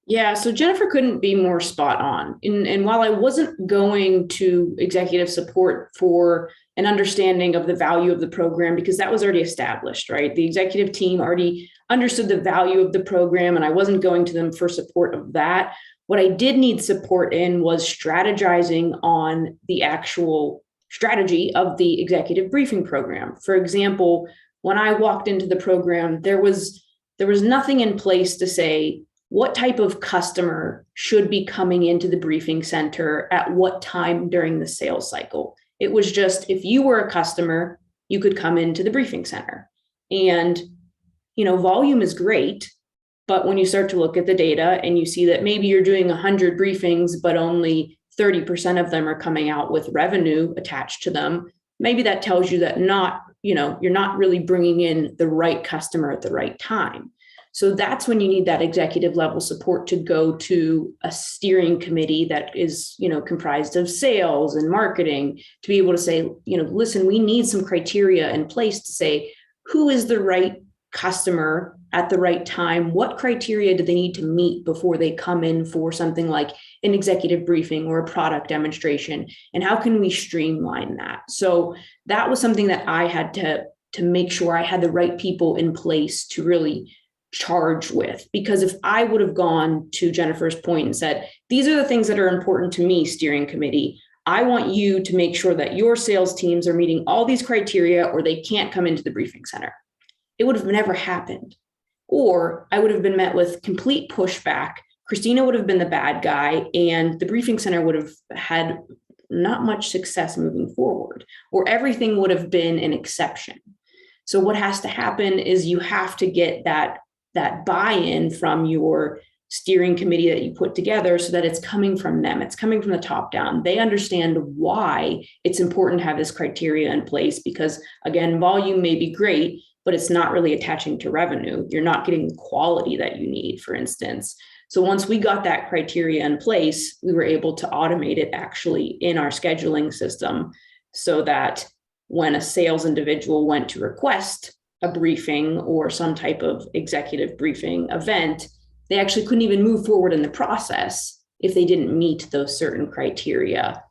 Yeah, so Jennifer couldn't be more spot on. And while I wasn't going to executive support for an understanding of the value of the program, because that was already established, right? The executive team already understood the value of the program, and I wasn't going to them for support of that. What I did need support in was strategizing on the actual strategy of the executive briefing program. For example, when I walked into the program, there was nothing in place to say what type of customer should be coming into the briefing center at what time during the sales cycle. It was just if you were a customer, you could come into the briefing center. And, volume is great, but when you start to look at the data and you see that maybe you're doing 100 briefings, but only 30% of them are coming out with revenue attached to them, maybe that tells you that you're not really bringing in the right customer at the right time. So that's when you need that executive level support to go to a steering committee that is, comprised of sales and marketing to be able to say, listen, we need some criteria in place to say who is the right customer at the right time. What criteria do they need to meet before they come in for something like an executive briefing or a product demonstration? And how can we streamline that? So that was something that I had to make sure I had the right people in place to really charge with. Because if I would have gone to Jennifer's point and said, these are the things that are important to me, steering committee, I want you to make sure that your sales teams are meeting all these criteria or they can't come into the briefing center, it would have never happened. Or I would have been met with complete pushback. Christina would have been the bad guy, and the briefing center would have had not much success moving forward, or everything would have been an exception. So what has to happen is you have to get that buy-in from your steering committee that you put together so that it's coming from them. It's coming from the top down. They understand why it's important to have this criteria in place because, again, volume may be great, but it's not really attaching to revenue. You're not getting the quality that you need, for instance. So once we got that criteria in place, we were able to automate it actually in our scheduling system so that when a sales individual went to request a briefing or some type of executive briefing event, they actually couldn't even move forward in the process if they didn't meet those certain criteria.